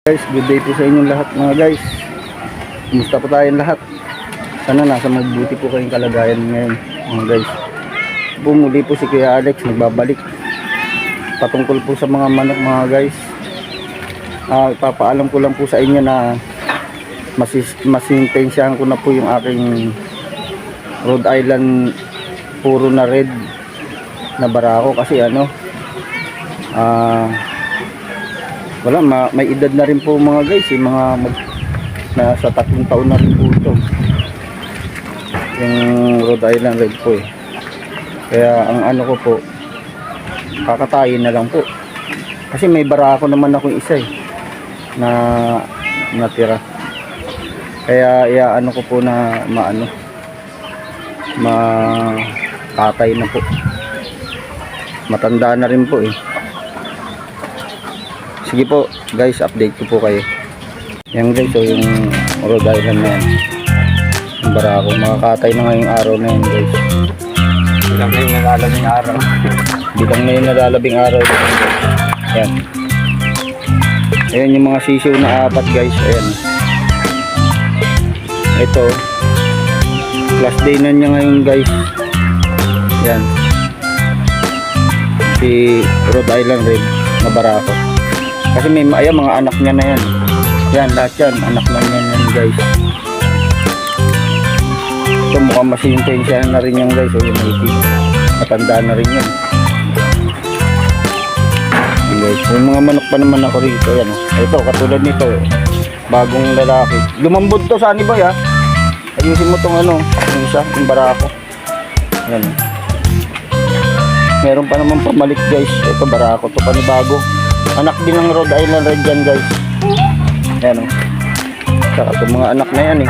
Guys, good day po sa inyong lahat mga guys. Kumusta po tayong lahat? Sana nasa mabuti po kayong kalagayan ngayon mga guys. Bumuli po si Kuya Alex, nagbabalik patungkol po sa mga manok mga guys. Ipapaalam ko lang po sa inyo na masintensyahan ko na po yung aking Rhode Island puro na red na barako kasi wala, may edad na rin po mga guys, nasa 3 taon na rin po ito yung Rhode Island red po kaya ang ano ko po, kakatayin na lang po kasi may barako naman ako isa na natira, kaya ano ko po na makatay na po, matanda na rin po Sige po guys, update ko po kayo. Yan guys, so yung Rhode Island na yan, yung barako, makakatay na ngayong araw na yan guys. Bilang na yung nalalabing araw. Bilang na yung nalalabing araw. Yan. Ayan yung mga sisiw na 4 guys. Ayan. Ito, last day na niya ngayon guys. Yan. Si Rhode Island red na barako. Kasi may mga anak niya na yan. Yan, lahat yan, anak na yan guys. So mukhang masintensyahan na rin yan guys. So yung native, matanda na rin yan. Yan guys, yung mga manok pa naman ako rito. Yan, ito, katulad nito, bagong lalaki. Lumambot to sa Aniboy Ayusin mo tong yung isa, yung barako. Yan. Meron pa naman pamalit guys. Ito barako to, panibago. Anak din ng Rhode Island red yan guys. Ayan Saka itong mga anak na yan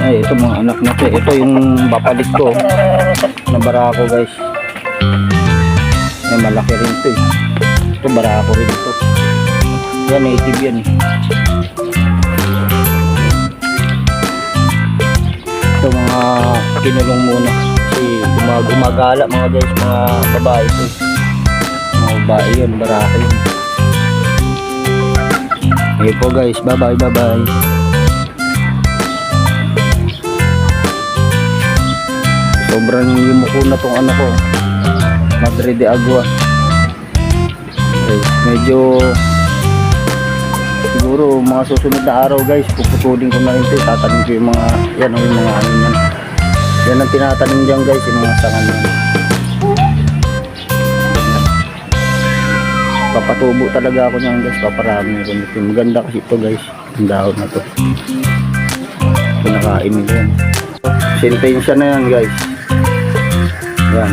Ay, ito mga anak na to. Ito yung bapalit ko na barako guys. Ay, malaki rin to Ito barako rin to. Yan, native yan Ito mga kinulong muna. Gumagala mga guys, mga babae mga babae yun, barako yun. Okay po guys, bye bye. Sobrang yumuko na tong ko, Madre de Agua. Okay, medyo siguro mga susunod na araw guys, puputulin ko na rin ito, tatanim ko yung mga yan yan ang tinatanim dyan guys, yung mga sangan yan. Papatubo talaga ako nyan guys, paparami ko nito. Maganda kasi ito guys, yung dahon na to, pinakain nila yan. Sintensya na yan guys. Yan,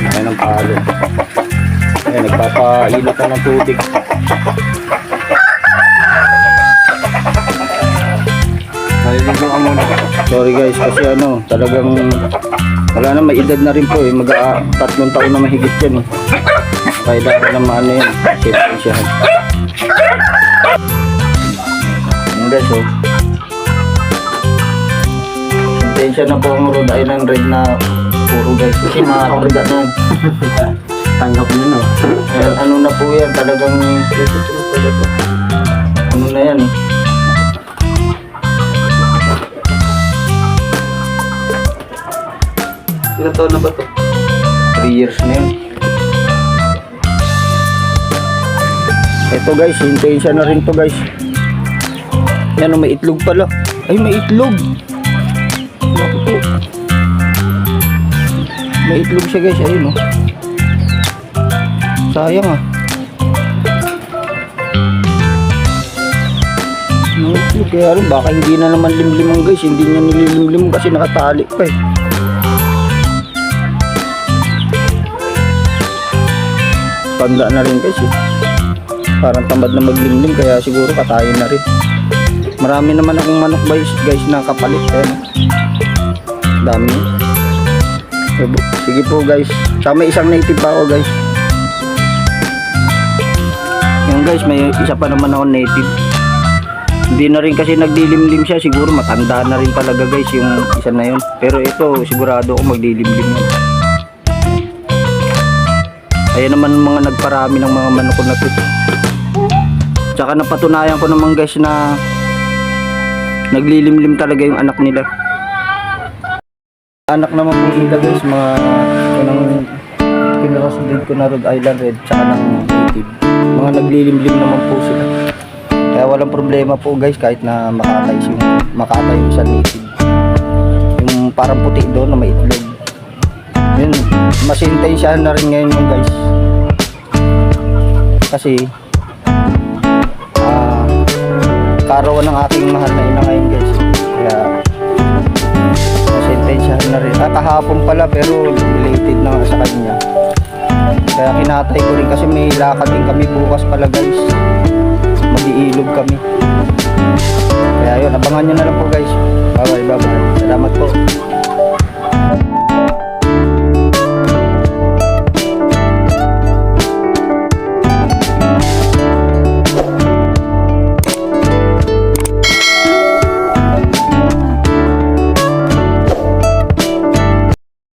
ayan ang palo. Ayan, nagpapainit ka ng tubig. Sorry guys, kasi talagang wala na, may edad na rin po mag 3 taon na mahigit yan kaya dapat naman yan, sintensyahan yan guys sintensya na po ang Rhode Island red na puro guys, kasi makakarga na tanggap nyo na po yan, talagang na yan Ilan taon na ba ito? 3 years na yun. Ito guys, intensya na rin to guys. Yan may itlog pala. Ay, may itlog. May itlog siya guys, ayun sayang may itlog, kaya rin baka hindi na naman limlimang guys. Hindi niya nililimlim kasi nakatali pa Tanda na rin guys parang tamad na maglimlim, kaya siguro katayin na rin. Marami naman akong manok guys na kapalit dami. Sige po guys, saka may isang native pa ako guys. Yung guys, may isa pa naman ako native. Hindi na rin kasi nagdilimlim siya, siguro matanda na rin talaga guys yung isa na yun. Pero ito sigurado ako magdilimlim yun. Ayan naman mga nagparami ng mga manok ko na to. Tsaka napatunayan ko naman guys na naglilimlim talaga yung anak nila. Anak naman po nila guys, mga unang kinrossbreed ko na Rhode Island Red tsaka ng native. Mga naglilimlim naman po sila. Kaya walang problema po guys kahit na makatay yung sa native. Yung parang puti doon na may itlog. Yun, mas intensyahan na rin ngayon yung guys. Kasi karawan ng aking mahal na ina ngayon guys. Kaya mas intensyahan na rin. Kahapon pala pero related na nga sa kanya. Kaya kinatay ko rin kasi may lakad din kami bukas pala guys. Mag-iilog kami. Kaya yun, abangan nyo na lang po guys. Bye bye. Salamat po.